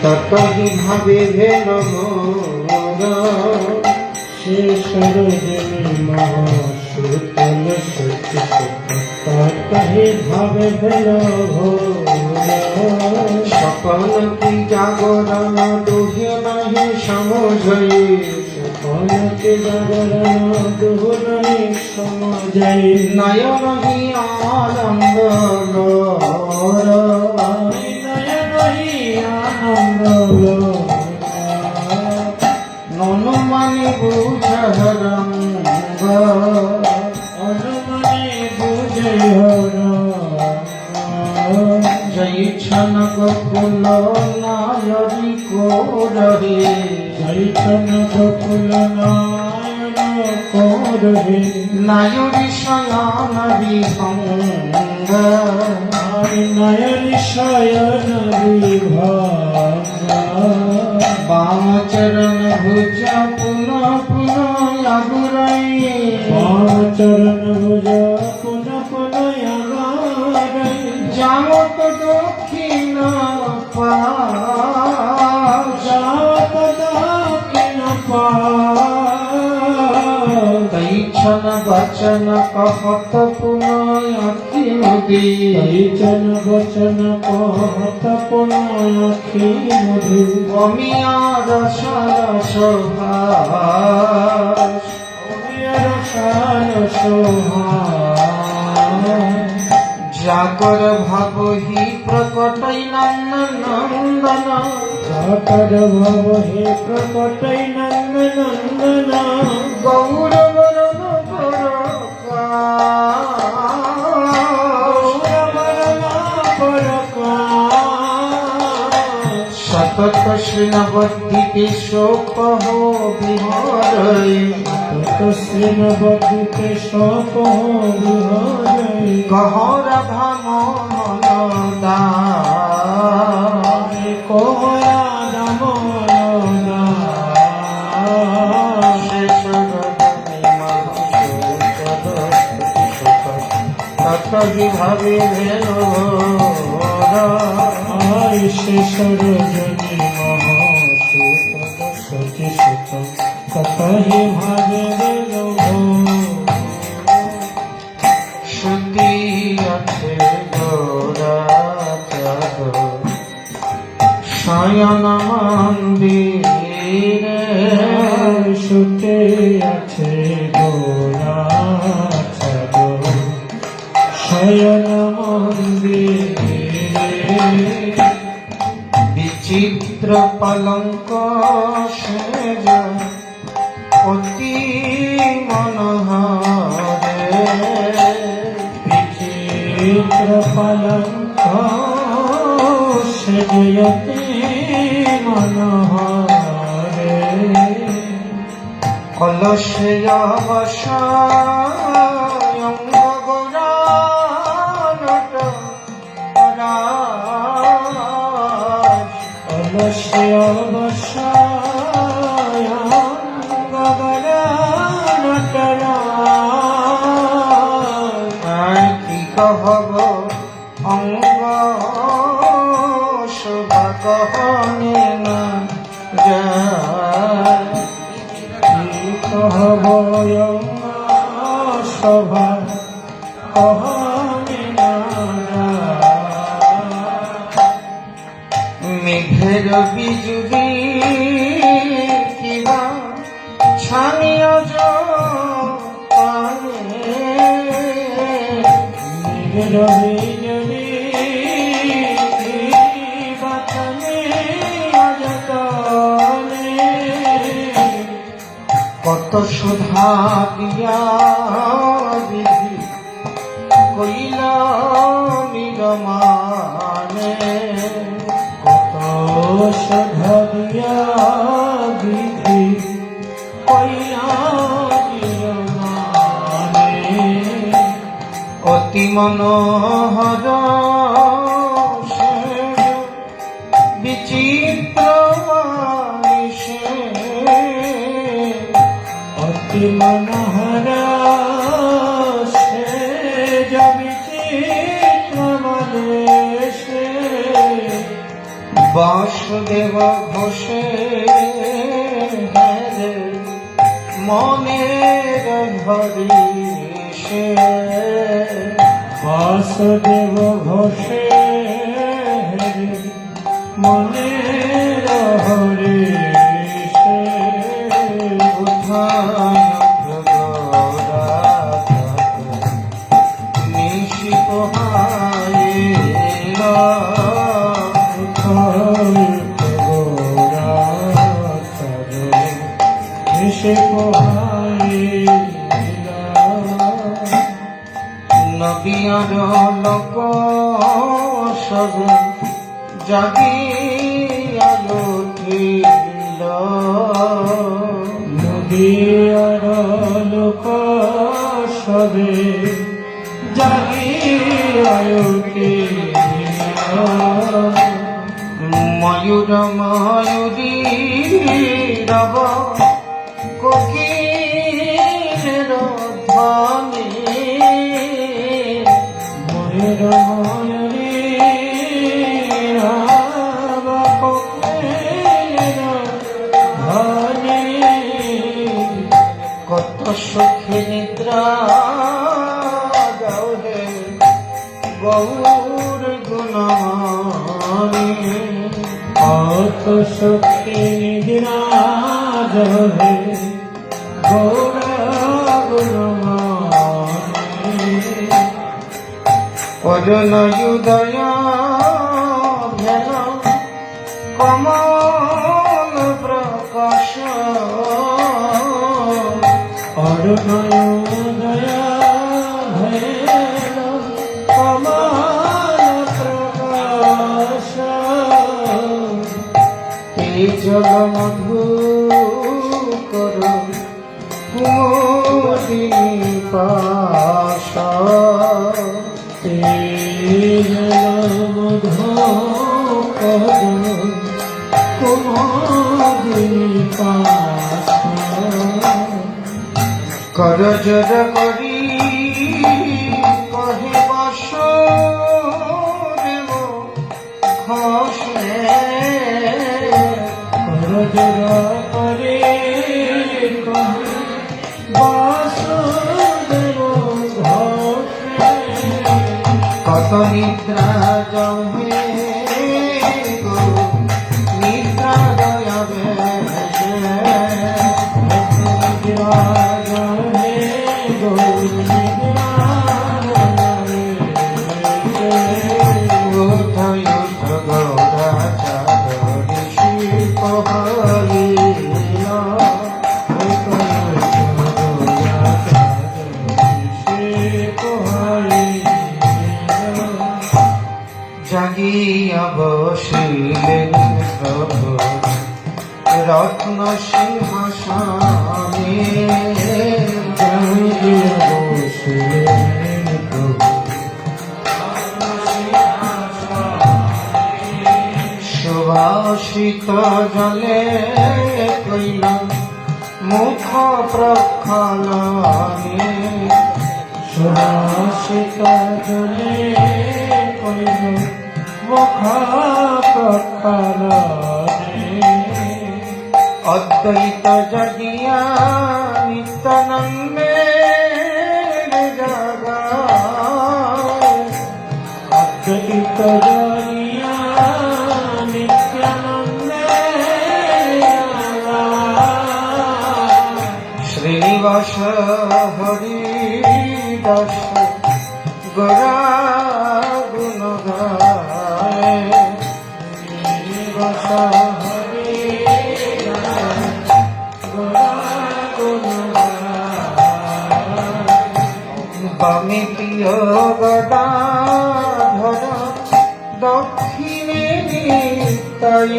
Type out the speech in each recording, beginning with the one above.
ততই ভাবে ভেল মোর সে সরোজিনী মহাসুতল সখী ততই ভাবে ভেল সকল কি জাগরণ দুহে নাহি সমঝই সকলকে জাগরণ দুহ নাই সমঝাই নয়ন হি আনন্দ অনুমানি বুঝরঙ্গ অনুমানে বুঝে হর জয় ছনক ফুল নায়রি কোরহে চৈতন ফুল নায়ন করহে নায়রি শয়ন বিহঙ্গ নয়ন শয়ন বিভঙ্গ বাম চরণ ভুজ পুন পুন আগুরাই বাম চরণ ভুজ পুন পুন আগুরাই যামত দক্ষিণ যাত দক্ষিণ তৈছন বচন কহত পুন আখি মুদি তৈছন বচন কহত পুন আখি মুদি অমিয়া রসন শোভাস রসায়ন সোহাস জাগর ভাবহি প্রকটৈ নন্দন জাগর ভাবহি প্রকটৈ নন্দন গৌর বরণ সতত শ্রীনবদ্বীপে শোক বিহরৈ শ্রীনবদ্বীপে শোক বিহরৈ গহর ভামনদা কোহরা দামনদা ততই ভাবে ভেল সে সরোজিনী মহাসুত সখী সুত ততই ভাবে ভেল শ্রুতি আছে গোরা চাঁদ শয়ন মন্দিরে সুতে আছে গোরা চাঁদ শয়ন মন্দিরে বিচিত্র পলঙ্ক সেজ অতি মনোহরে বিচিত্র পলঙ্ক সেজয়তে মনোহরে কলসে অবসায়ং গৌরানট কলসে অবসায়ং গগরানটরাজ কি কহব অঙ্গ শোভা কহনে না যায় কহব সভা কহনে না মেঘের বিজুলি কিবা ছানিয়া রবিজনী বাতনে আজতনে কত সুধা দিয়া বিধি কইল নিরমানে কত সধা দিয়া বিধি কইয়া মানে অতি মনোহর বিচিত্র অতি মনোহর সে বিচিত্র মানে বাস বাসুদেব ঘোষে রে মনের হরিষে বাসুদেব ঘোষে মনের হরিষে উদ্ধার নিশি পোহাইলা নদিয়ার লোক সব জাগিয়া উঠিল নদিয়ার লোক সবে জাগিয়া উঠিল ময়ূর ময়ূরী রব কোকিলের ধ্বনি ময়ূর ময়ূরী ধ্বনি কত সুখী নিদ্রা গৌরে গৌর গুণমানি কত শক্তি নিরাজ হে গৌর গুণমানি অজনয়ুদয় ভেন কমল প্রকাশ অরুণোদয় ভেল কমল প্রকাশ এই জল মধু কর কুমুদিনী পাশা করজর করি কহে বাসুদেব ঘোষে কত নিদ্রা জমে গো নিদ্রা দয়াবে জাগিয়া বসিলেন প্রভু রত্ন সিংহাসনে জাগিয়া বসিলেন প্রভু সুবাসিত জলে কইল মুখ প্রক্ষালনে সুবাসিত জলে কইল মুখ প্রক্ষালনে অদ্বৈত জাগিয়া নিত্যানন্দে জাগা অদ্বৈত জাগিয়া নিত্যানন্দে শ্রীনিবাস হরি দাস গোরা গুণ গায় শ্রীনিবাস হরি গোরা গুণ বামে প্রিয় গদাধর দক্ষিণে নিতাই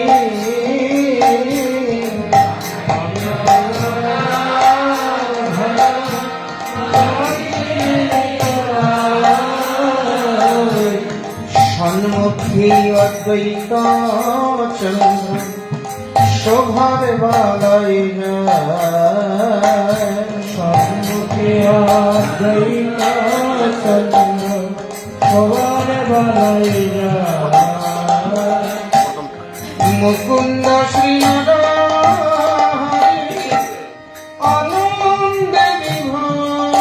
সন্মুখী অদ্বৈত চন্দ্র শোভার বালাই সম্মুখে অদ্বৈত চন্দ্র সবার বালাইয়া মুকুন্দ শ্রী নরহরি আনন্দে বিভোর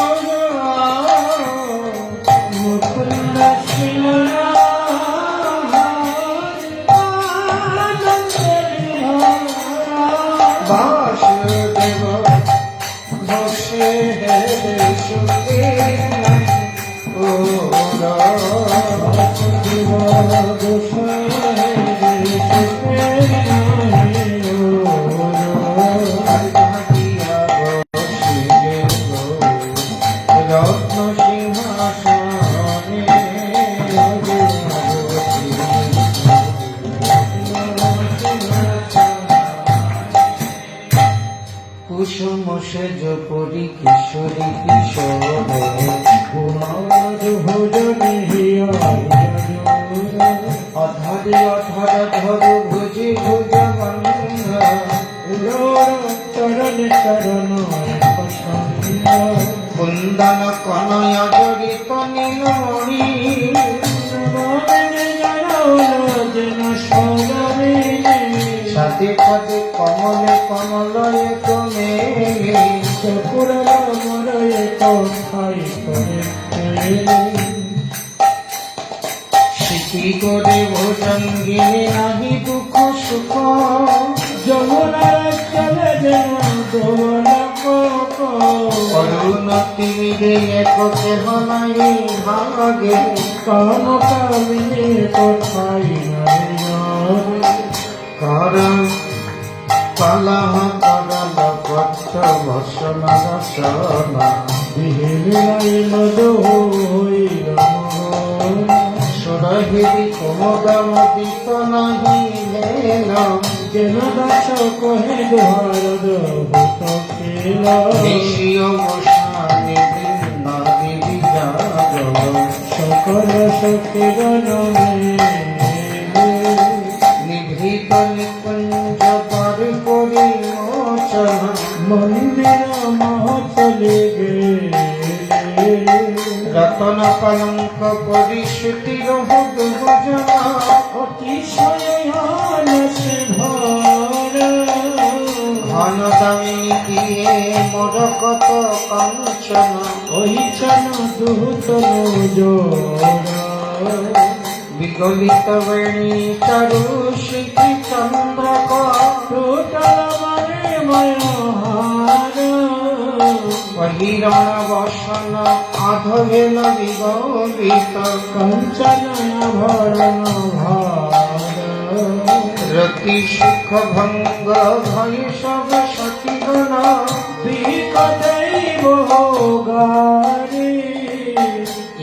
মুকুন্দ শ্রীললা আনন্দে বিভোর বাসুদেব বসে সুখে ও বাসুদেব বসে রত্ন সিংহাসনে কুসুম সেজ পরি কিশোরী কিশোর কুমার ভোজনে অধরে অধর ধর ভুজি ভুজ বন্ধা চরণ চরণ কুন্দন কনয় জড়িত নীলমণি সাথে সাথে কমলে কমলয়ে তুমি স্মৃতি করে ভোজন গিয়ে নাহি দুঃখ সুখ যমুনার চলে যেন অরুণতি মিলে এককে হলাই ভাগে কাম কামিনী কোথায় কারণ কলহ করল পত্র বসন রসনা সুরহিরি কুমুদমদিত নাহি হেন যেন দাস কহে দুহার নিশিয় গোস্বামী নারী বিজাগ সকল শক্তি নিভৃত নিকুঞ্জ পর করি মোচন মন্দির মহতলে রতন কলঙ্ক পরিশুতি রহুদ ভোজনা অতিশয় সে ভর ঘন দামিনী দিয়ে মোর কত কাঞ্চন ওই চন দুত বিগলিত বেণী চারু শিখি চন্দ্রক টোটাল মানে ময়হার হিরণ বসন আধবেল বিগলিত কঞ্চন ভরণ ভার রতি সুখ ভঙ্গ ভয় সব সতীগণ বিকটৈব গারে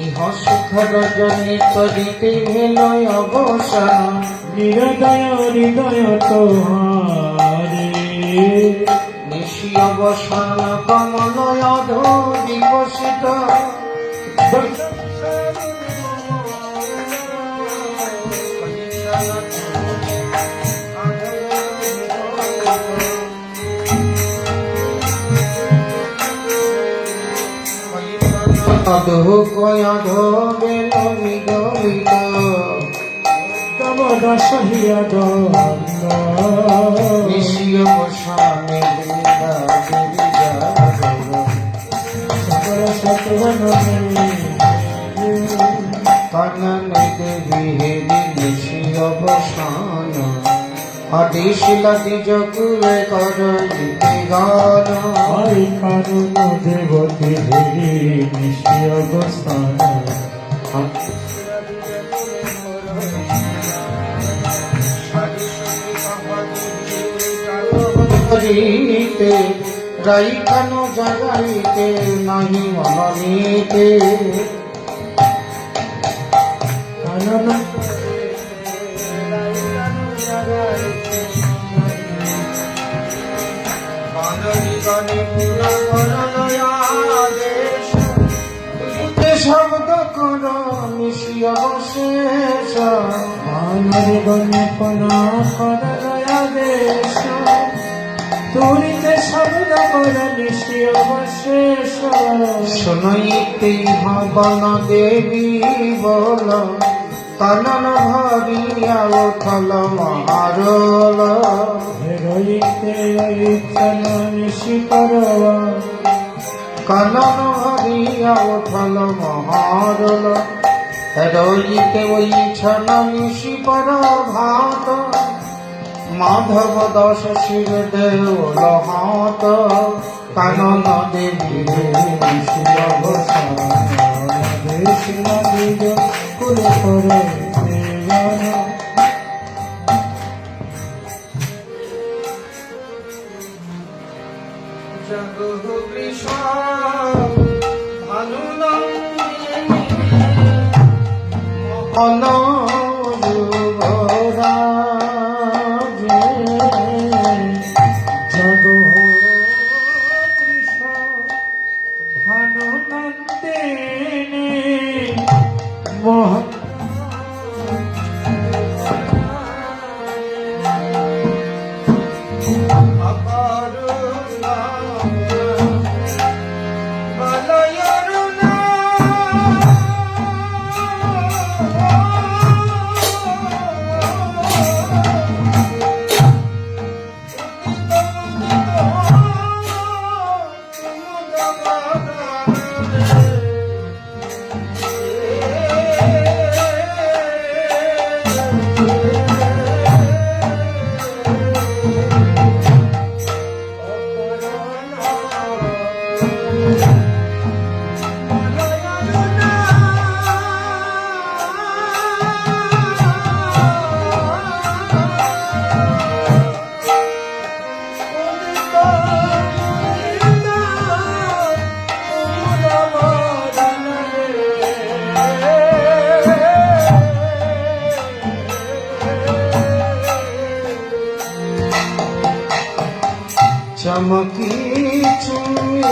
ইহ সুখ রজনী করিতে হেলয় অবসান হৃদয় হৃদয় তোহারে নিশি অবসান কমলয় অধ বিকশিত অধো কয়াধ বেল বিগলিত তব দশহিয়া দন্দ নিশি অবসানে বৃন্দা গিরিজা সকল সতবন কাননে দেবী হেরি নিশি অবসান আদিশিলা দ্বিজকুলে করলিতে গান আই কারণ দেবতী হেরি নিশি অবস্থান করিতে রাইখানো জাগাইতে নাহি মননীতে কানন শব্দ কর নিশি অবশেষ মানরে গণপনা করয়া দেশ তুরিতে শব্দ কর নিশি অবশেষ শুনইতে হবন দেবী বল কানন ভরিয়া উঠল মহারল রইতে চল নিশিকরবা কানন ভরিয়া উঠল মহারল রইতে ওই ছন নিশিপর ভাত মাধব দশ শির দেউল হাত কানন দেবী কুলে করে জগ কৃষ্ণ ভানু জগ কৃষ্ণ ভানুনন্দে মোহন চমকি চুমি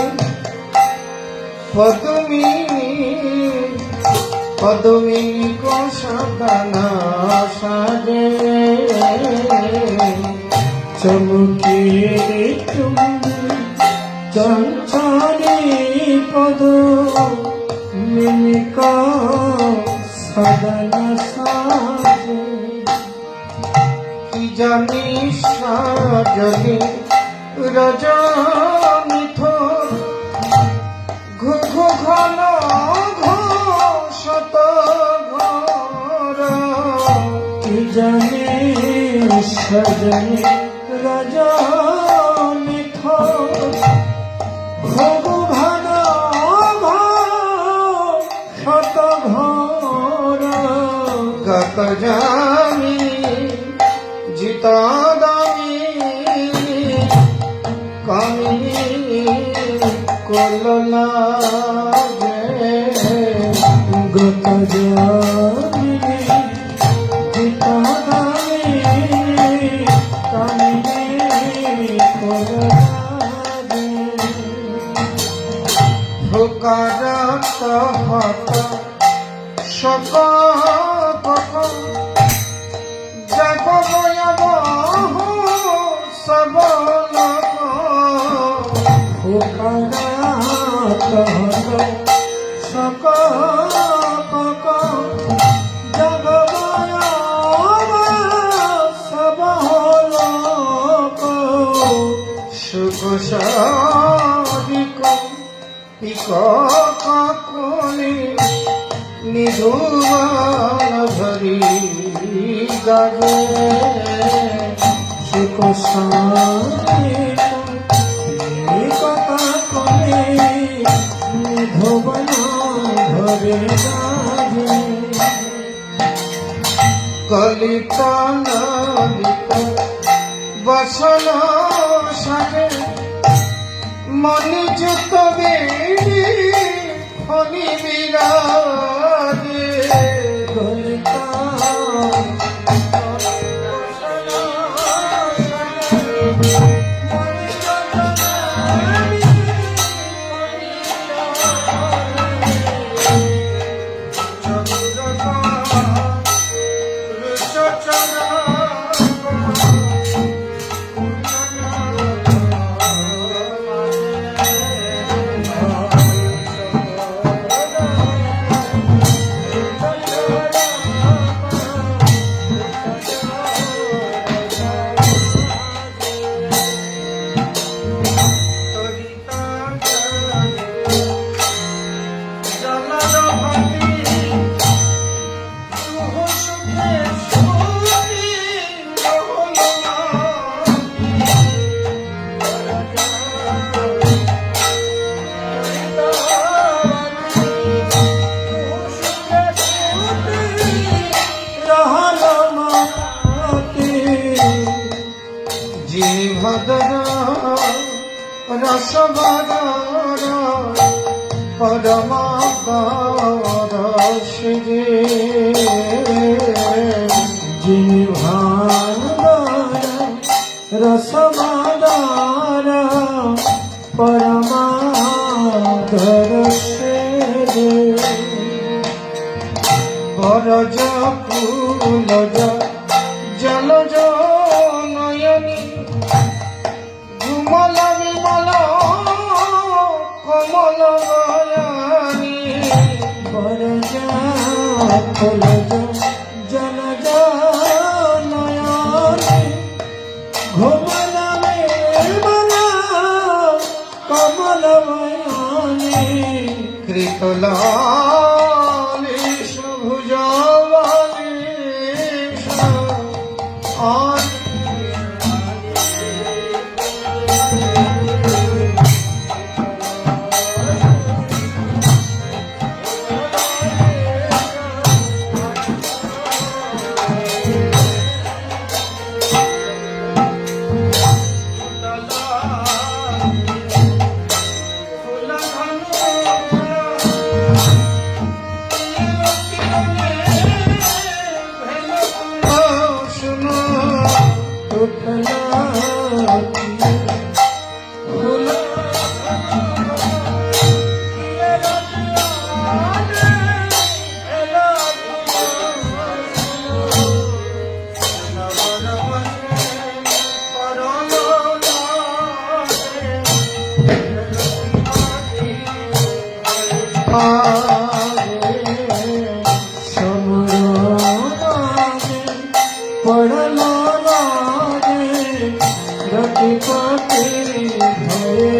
পদমিনী পদমিনী কোষদানা সাজে চমকি তুমি চঞ্চলে পদ মিনিকা সদন সাজে কি জানি সাজনি রজনিথ ঘু ঘন ঘোষত ঘর কি জানে সজনে রজনিথ ঘু ঘন শত ঘর গত জানি জিত দামি কামিনী করলা গত জানি জিতানি কামিনী করলারে ভোকারত হত শক যাব বয়ব সবল ভোকারাত হত শক জগবয় সব হল সুখ সারিক পিক কাকুনি নিধুবান ধরি গাগে সুখ সারিক কথা কলে নিধবন ধরে গাজে কলিত নলিত বসন সাজে মনিযুত বেণী ফণি বিরাজে কলিতা জিভদর রসবদর পরমাদর যে জিভাদর রসবদর পরমাদর যে বরজ কুলজ জলজ নয়নী ঘুমল বিমল কমল নয়নী বরজ কুলজ জলজ নয়নী ঘুমল বিমল কমল নয়নী কৃতলা পড়ল রতিপতি ভয়ে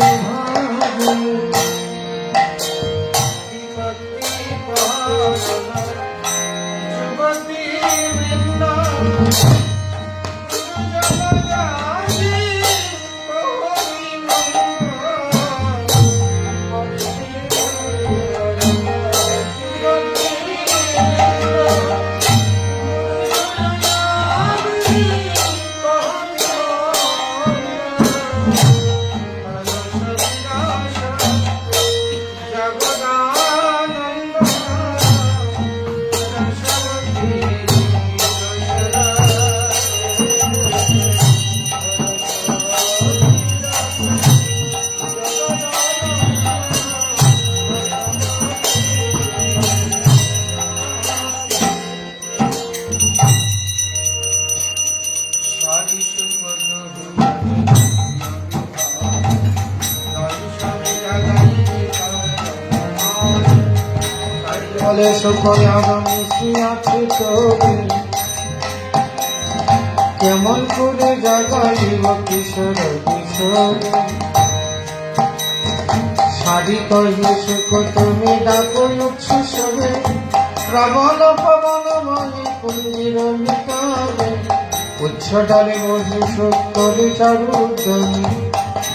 ফলে সুখে মিশিয়াছে তবে কেমন করে জাগাইব কিশোর কিশোর শাড়ি কহে সুখ তুমি ডাকো উচ্ছ্বাসে প্রবল পবন বলে কুঞ্জির মিতাবে উচ্ছ ডালে বসে সুখ করে চারুদনি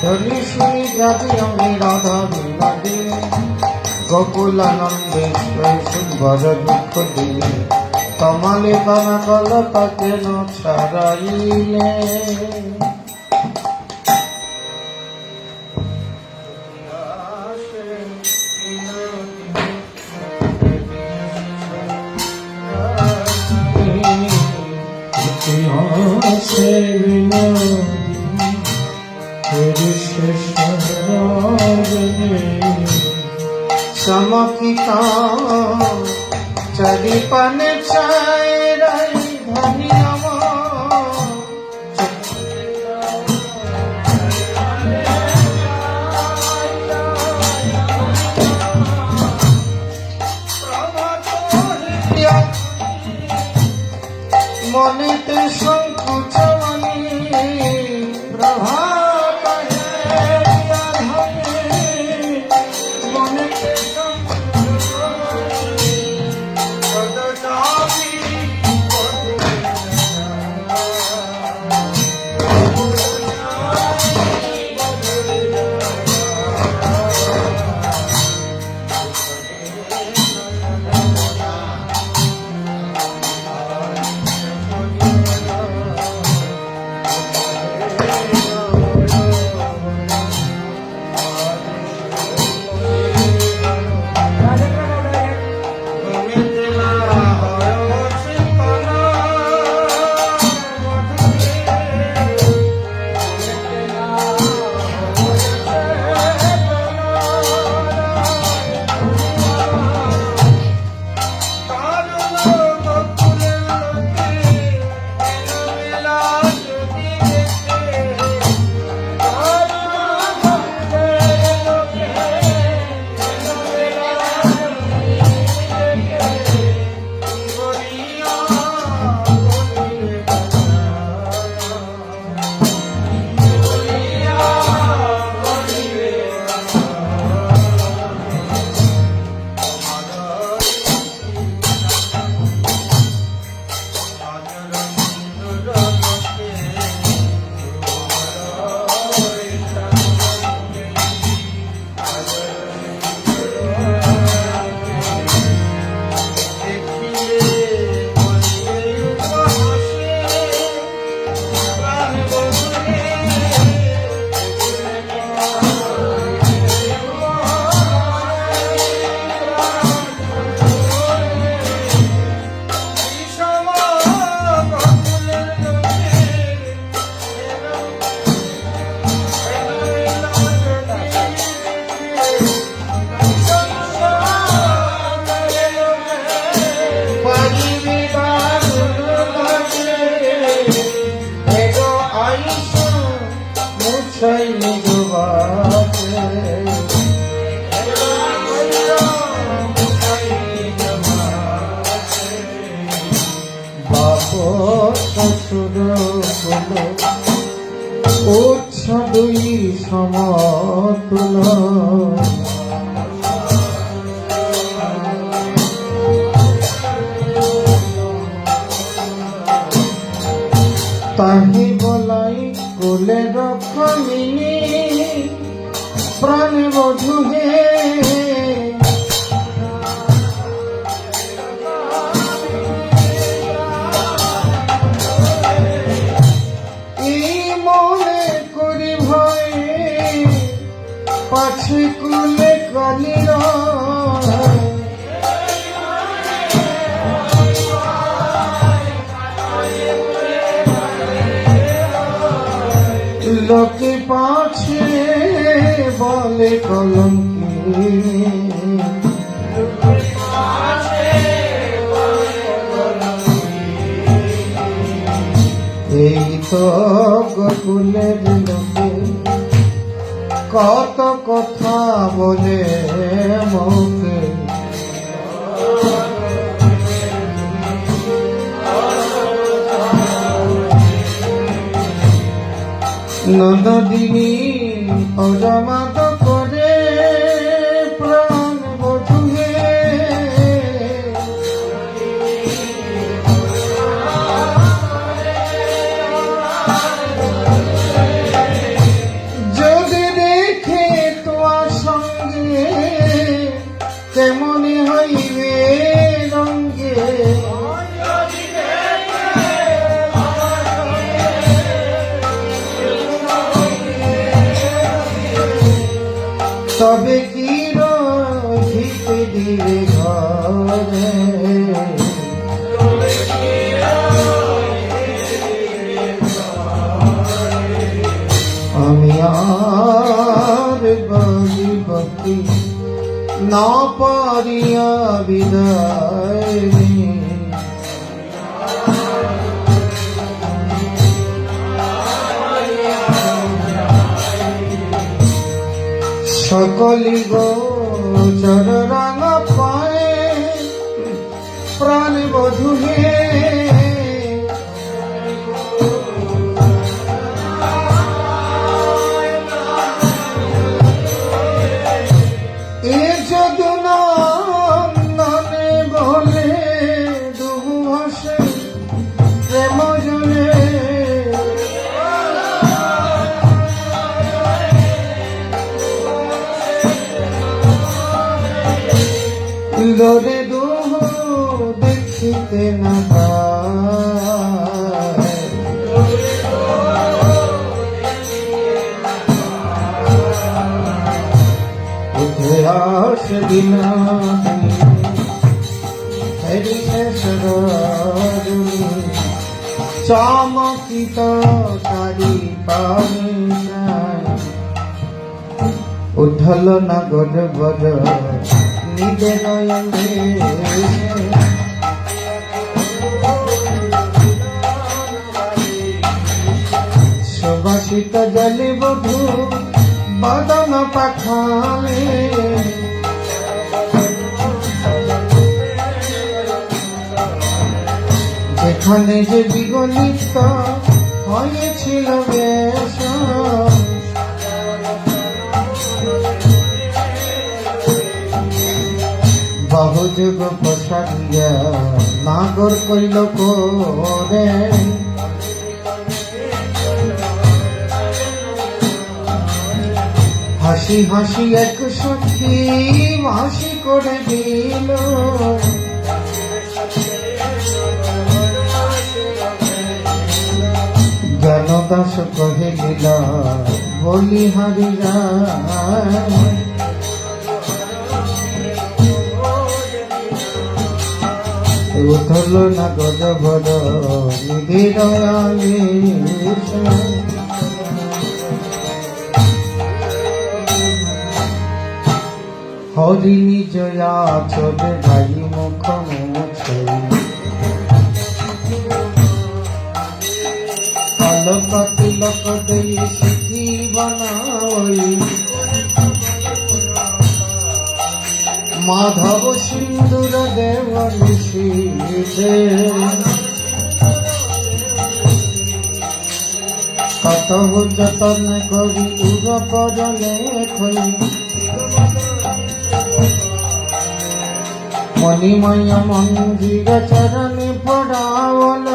ধরি শুনি যাবি আমি রাধা বিনাদী গোকুলানন্দে সুন্দর দুঃখ দিলে তমালে কানা কলতা কেন ছাড়াইলে চমকিতা চরিপনে চায় রাই ধনি মনেতে সংকুচমনি প্রভাত মনেতে সংকুচমনি আইসো মুছাই নিজবাতে বাপ শ্বশুর বলো উচ্ছ দুই সমতুল তাহি বলাই কোলে রক্ষমিনী প্রাণ বধূ হে এই মনে করি ভয় পাছে কুলে কালির লোকে পাছে বলে কলঙ্কি এই তো গোকুলের লোকে কত কথা বলে মুখে নদিনী অজমাত করে প্রাণ বধূ হে যদি দেখে তোমার সঙ্গে কেমন হইবে রঙ্গে তবে কি রহিতে দিবে ঘরে আমি আর বলিবতি না পারিয়া বিদায় সকলি গোচর রাঙা পায়ে প্রাণ বধূ হে এ যদুনা ননে বলে দুহু হাসে প্রেম জলে লোরে দুহ দেখিতে না উঠে আসে বিনা চমকিত চারি পানি উঠল না গড় বড় নিদে নয়নে সুবাসিত জলে বধূ বদন পাখালে যেখানে যে বিগলিত হয়েছিল বেশ বহু যুগ প্রসারিয়া নাগর কইল করে হাসি হাসি এক সখী হাসি করে দিল জ্ঞানদাস কহে লীলা বলি হারিয়া উঠল না গজ বড় নিধি দয়ালে হরি নিজ আচরে ভাই মুখ মুছে পলক তিলক দেই সিদ্ধি বনাই মাধব সিন্দুর দেব নিশীথে কত যতন করি উর পরলে খই মণিময় মন্দির চরণে পড়াওল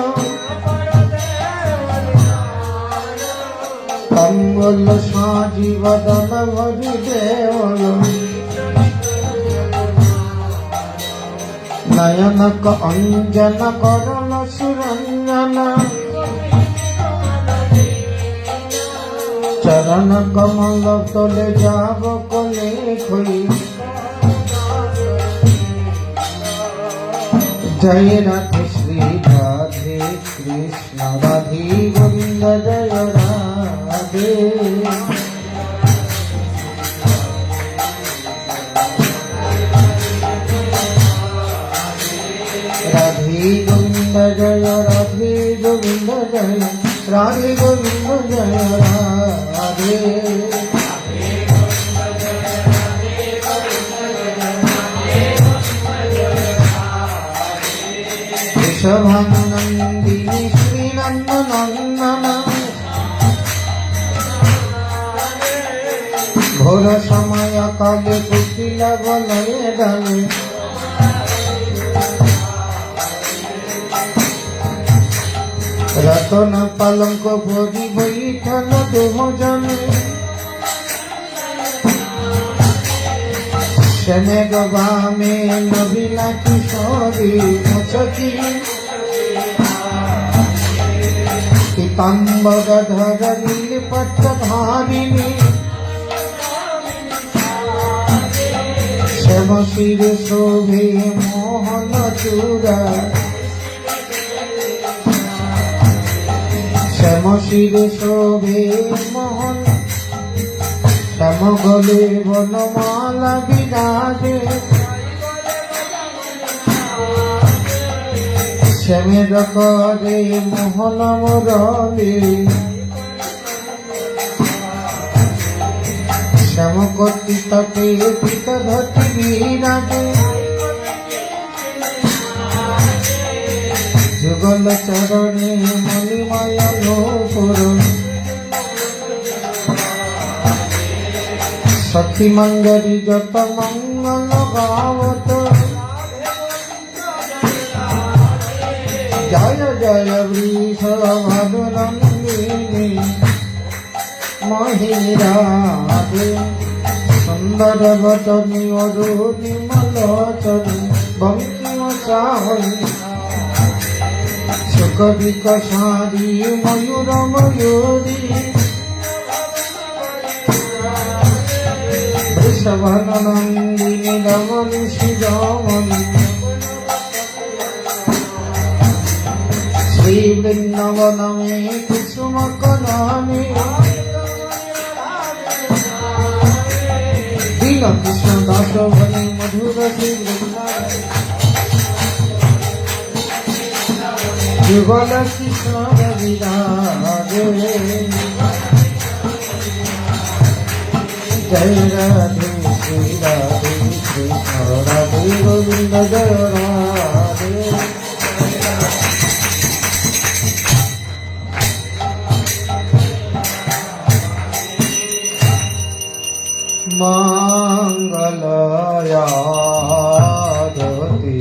কম্বল সাজি বদন ভরি দেওল নয়নক অঞ্জন করল সুরঞ্জন চরণ কমল তলে যাব কলে খই জয় রাধে শ্রী রাধে কৃষ্ণ রাধে গোবিন্দ জয় রাধে রাধে গোবিন্দ জয় রাধে গোবিন্দ জয় রাধে গোবিন্দ জয় রাধে ঋষভানন্দিনী শ্রীনন্দনন্দন ভোর সময় কালে কুটিল বলয়ে ডালে রতন পালঙ্ক ভরি বৈঠল দুজনে শ্যামে গবামে নবীনা কিশোরী মুচকি পীতাম্বর ধর নীল পট্ট ধারিণী শ্যাম শির শোভে মোহন চূড়া শ্যাম শির শোভে মোহন শ্যাম গলে বনমালা বিরাজে শ্যামের করে মোহন মুরলী শ্যাম কর্তৃতকে পিত ধতি বিরাজে যুগল চরণে মণিময় নূপুর সখী মঞ্জরি যত মঙ্গল গাওত জয় জয় বৃষভানুনন্দিনী মহিরাধে সুন্দর বদনী অরুণি মলোচনী বঙ্কিম চাহী সুকবিক সারি ময়ূর ময়ূরী বৃষভানুনন্দিনী রমণী শিরোমণি শ্রী বৃন্দাবনমে কুসুম কননে দীন কৃষ্ণ দাস ভনে মধুর শ্রী বৃন্দাবন যুগল কৃষ্ণ বিরাজে জয় রাধে শ্রী রাধে কৃষ্ণ রাধে গোবিন্দ জয় রাধে মঙ্গলয়ারতি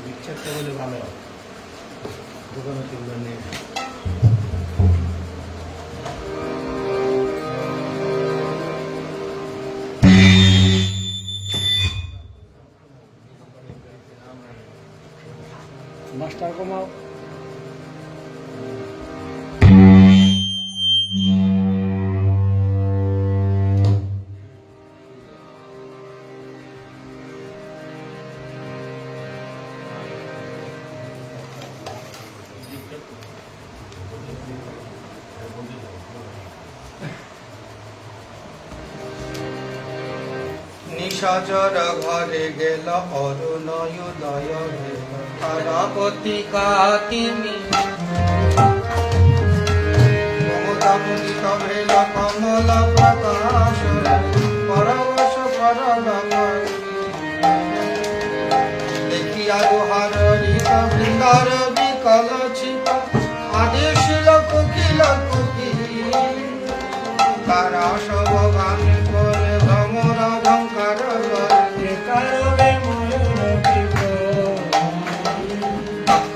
বিচ্ছেদটা বলে ভালো দোকানে কিনবে নিয়ে মাস্টার কমাও নিশাচর ঘরে গেল অরুণয় উদয় হেল তারাপতি কাকিনী মমতামুদিত ভেল কমল প্রকাশ পরবশ পরল দেখিয়া দুহার ঋত বৃন্দার বিকল ছিপ আদেশিল কুকিল কুকি তারা সব গান করে ভ্রমর ভঙ্কার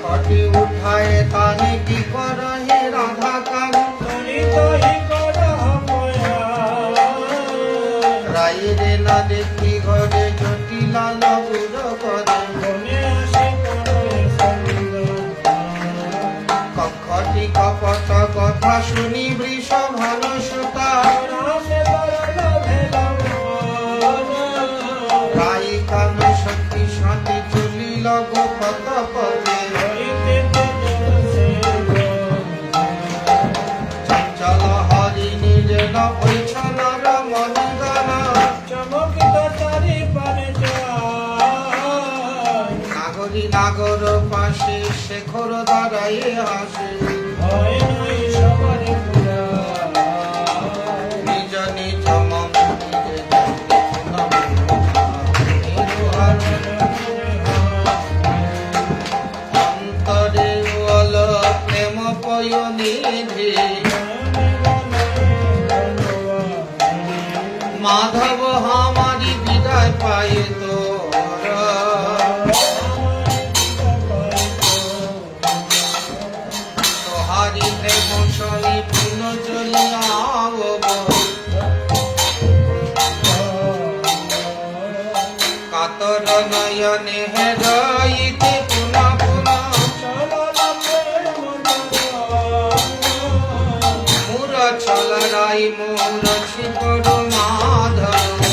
খটি উঠায় তানে কি কর হে রাধা কান রাইরে না দেখি ঘরে জটিলা নবুর করে কক্ষটি কপট কথা শুনি বৃষ ভান সুতা রাই কান শক্তি সাথে চলিল গোপত পদে চঞ্চল হরিণী যেন ঐছলর মনি গানা নাগরী নাগর পাশে শেখর দাঁড়াই হাসে নিজ নিজ মন্দিরে অন্তরে বল প্রেম পয়নিধি মাধব हमारी বিদায় পায় তোরা তোহারি প্রেম শনি পুন জ্বলিয়াব কাতর নয়নে হেরাইতে পুনা পুনা মুর ছলরাই মোর শিকর মাধব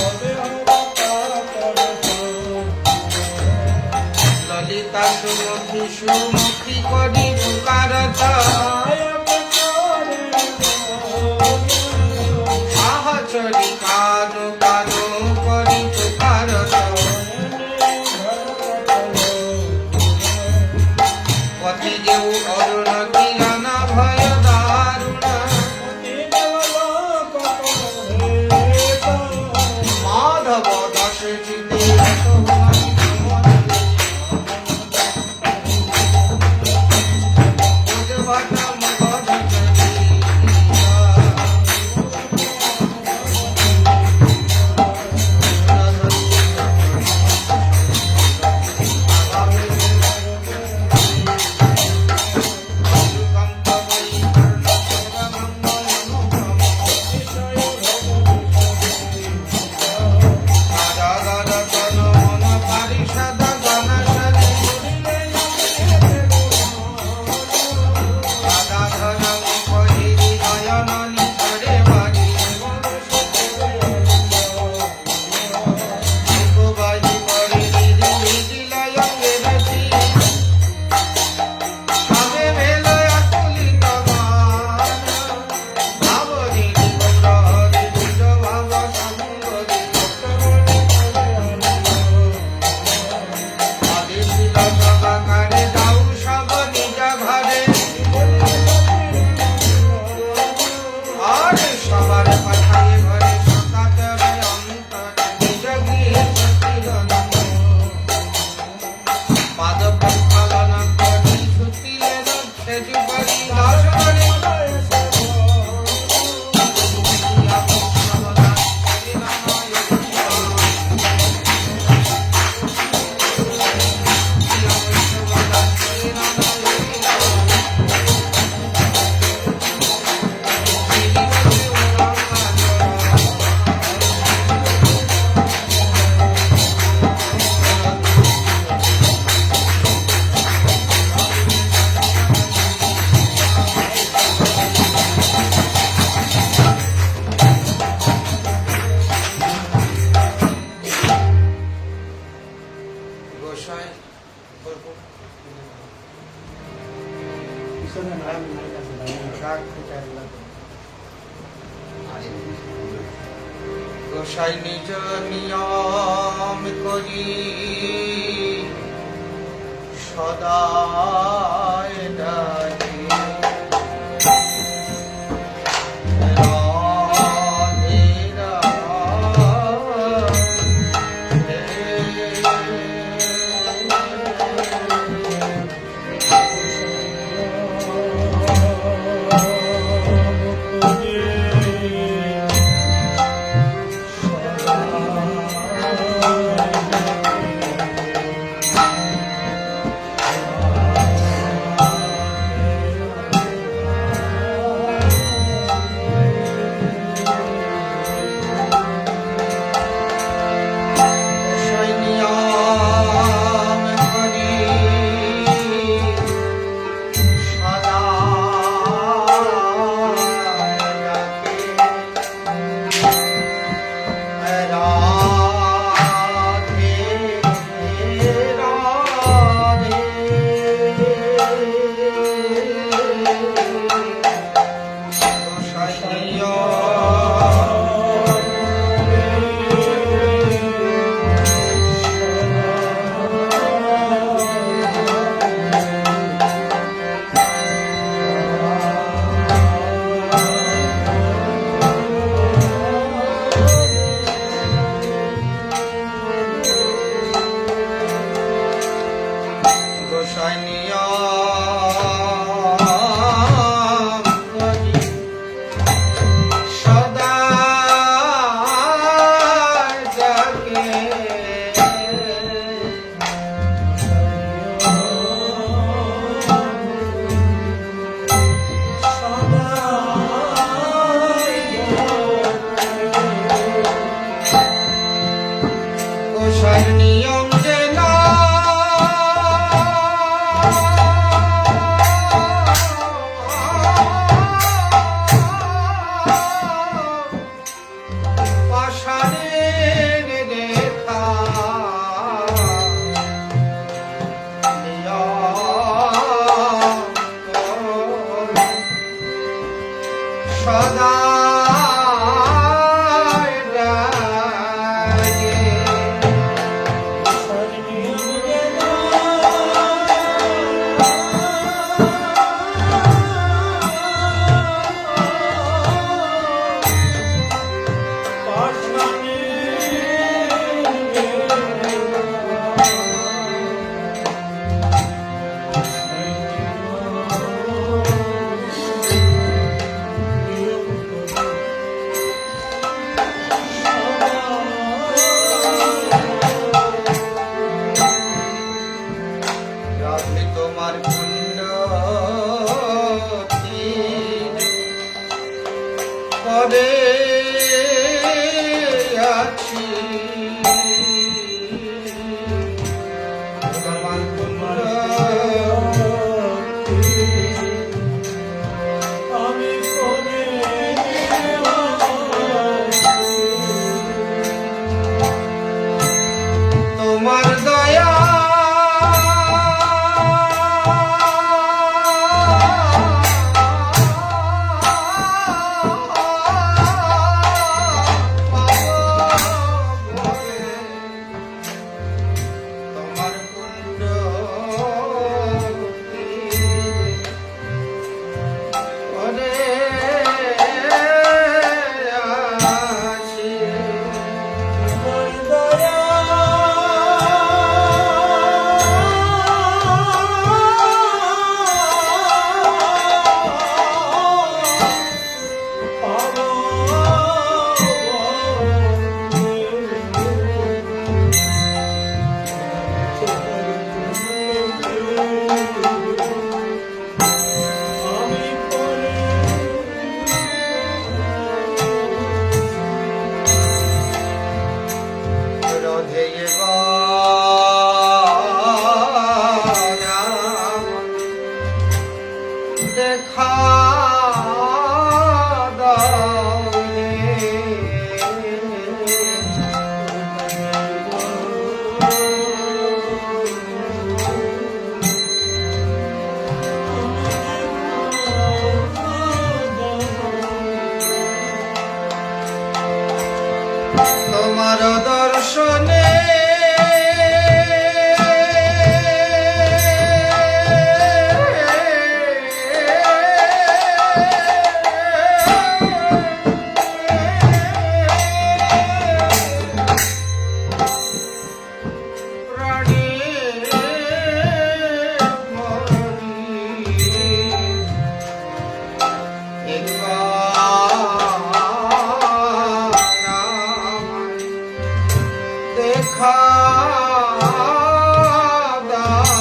ললিতা সুমুখী সুমুখী করি পুকারতা সাহচরি কানু কানু করি পুকারতা পথে যেউ অরুণ কিরণ ভয় দারুণ মাধব দাস চিতে মগর সেজুবারি দাসবারি গোসাই গোসাই নিজ নিয়ম করি সদায় ডাকি রাধে নিয়ম যে না পাষাণের রেখা সদা তোমার কুণ্ড পরে আছি তোমার কুণ্ড আমি করে তোমার দয়া দর্শনে দেখা দাও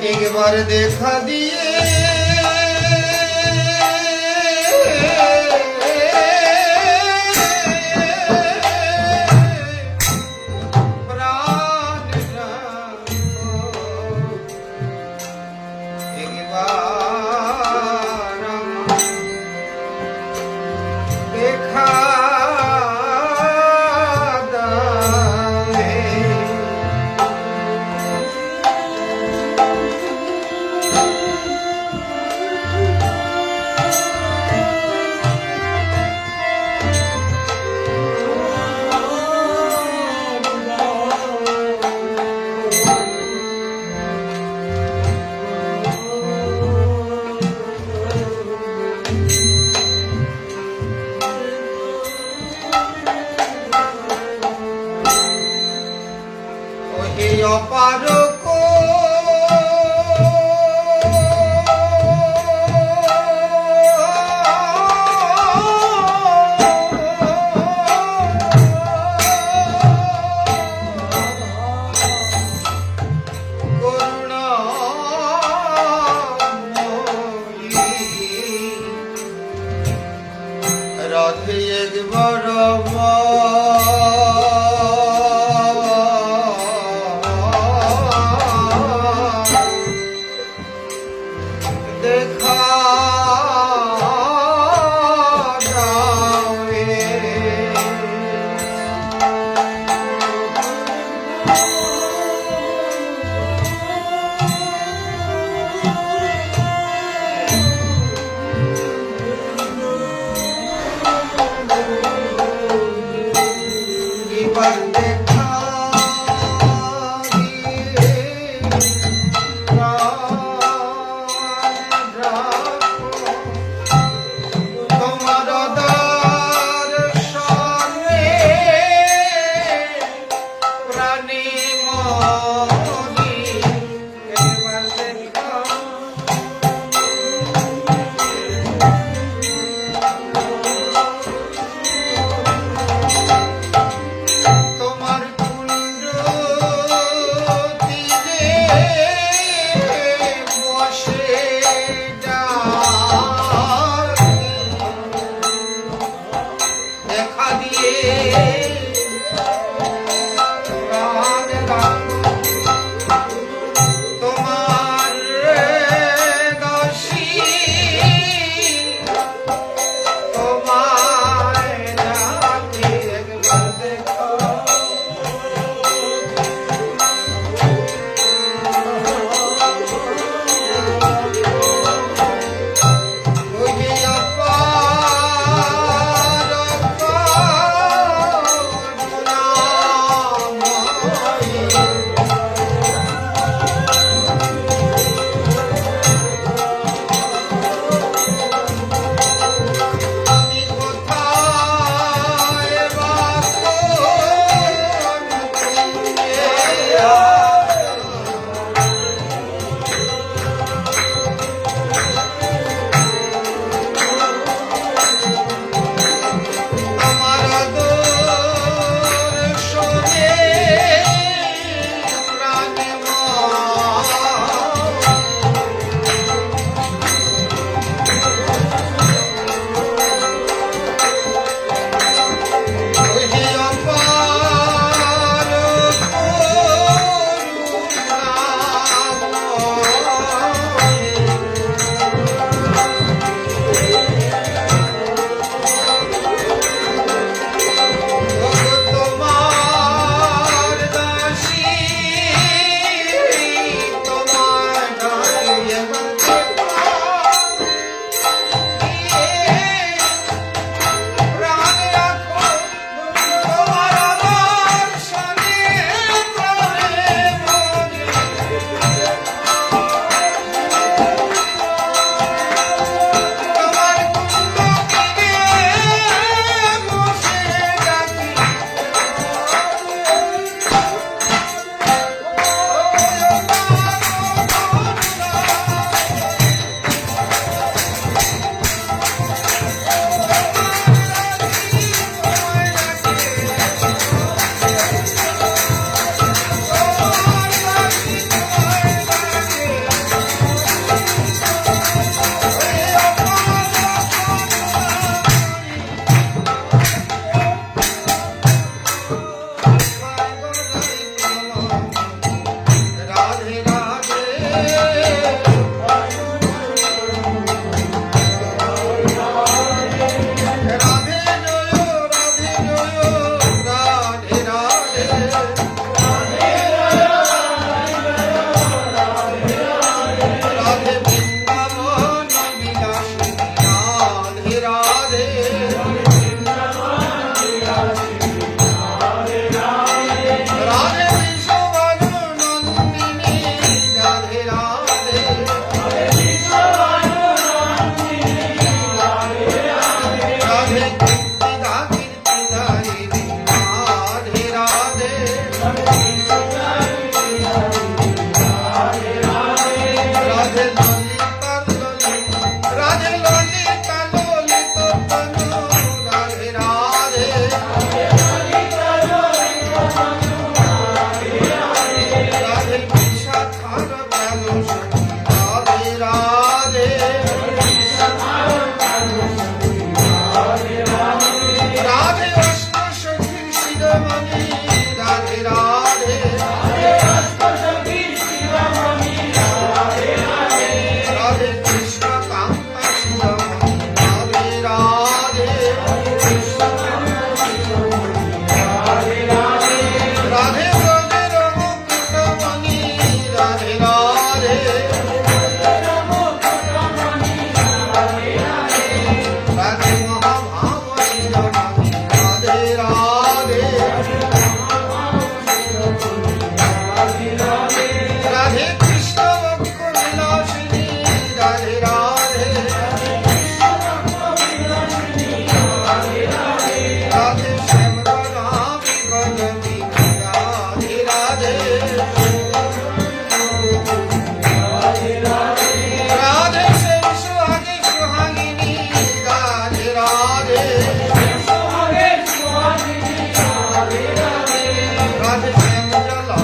একবার দেখা দিয়ে প্রাণ একবার দেখা অপার রাধে একবার দেখা এবার দেখা দেখা দিয়ে প্রাণ রাখো রাধে শ্যাম সুহাগে সুহাগিনী রাধে রাধে রাধে শ্যাম জলা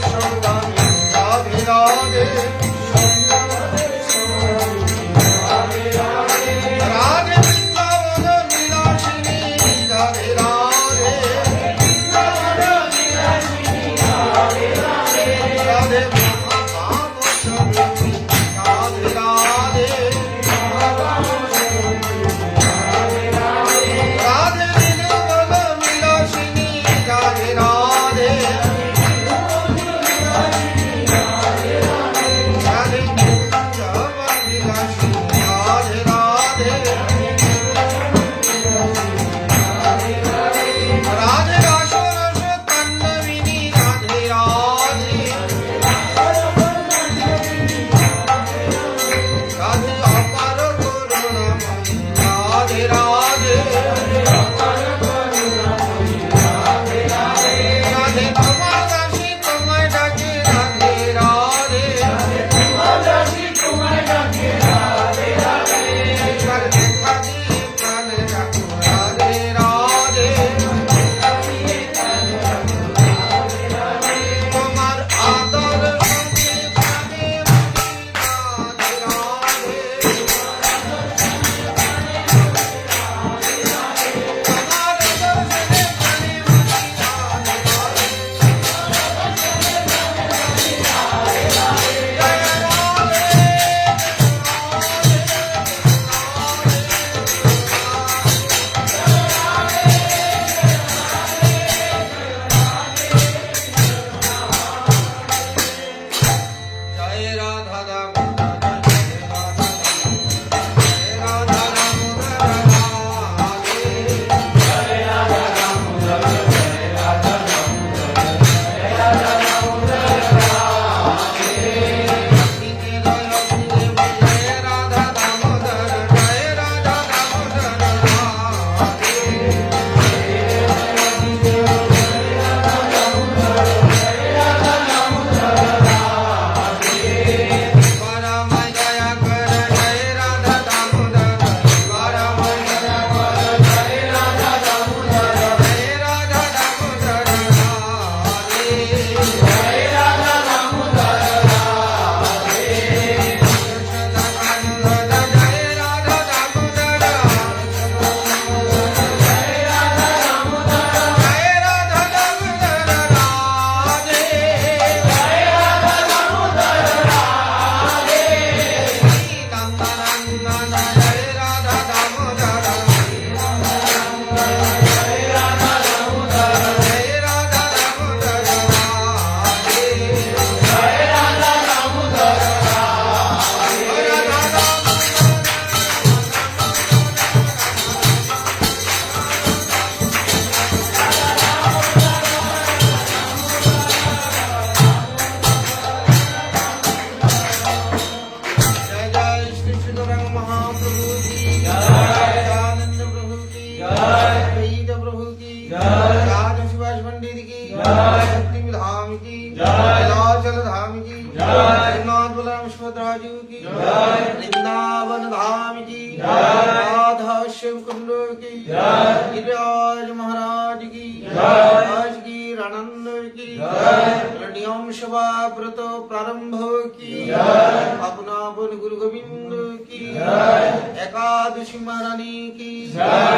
সৌদামী রাধে রাধে রাধে বৃন্দাবন বিলাসিনী রাধে রাধে রাধে মহাভাব স্বরূপী রাধে রাধে রাধে নীলবন বিলাসিনী রাধে রাধে রাধে মুঞ্জবন বিলাসিনী রাধে রাধে রাধে রস রস তন্নবিনী রাধে রাধে রাধে অপার করুণাময়ী রাধে রাধে রাধে তোমার দাসী তোমায় ডাকে রাধে রাধে একবার দেখা দিয়ে প্রাণে রাখো রাধে রাধে তোমার আদর সঙ্গে প্রাণে মনি রাধে রাধে তোমার দর্শনে প্রাণে মনি রাধে রাধে জয় রাধা দামোদর জয় রাধা দামোদর রাধে জয় রাধা দামোদর জয় রাধা দামোদর পরমায় দয়া কর জয় রাধা দামোদর পরমায় দয়া কর জয় রাধা দামোদর জয় রাধা দামোদর রাধে জয় রাধা দামোদর রাধে যশোদা কানন্দ জয় রাধা দামোদর জয় রাধা দামোদর জয় রাধা দামোদর রাধে জয় রাধা দামোদর রাধে নন্দনন্দন জয় রাধা দামোদর জয় রাধা দামোদর জয় রাধা দামোদর রাধে জয় রাধা দামোদর जय जय श्री सुंदरंग महाप्रभु की जय आनंद प्रभु की जय वेद प्रभु की जय राज सुभाष पंडित की जय शक्ति धाम की जय लाचल धाम की जय नाथ बलराम सुभद्रा जी की जय वृंदावन धाम की जय राधा शिव कुंड की जय गिरिराज महाराज की जय आज की आनंद की जय नियम सभा व्रत प्रारंभ की जय अपना गुरु गोविंद की जय एकादशी महारानी की जय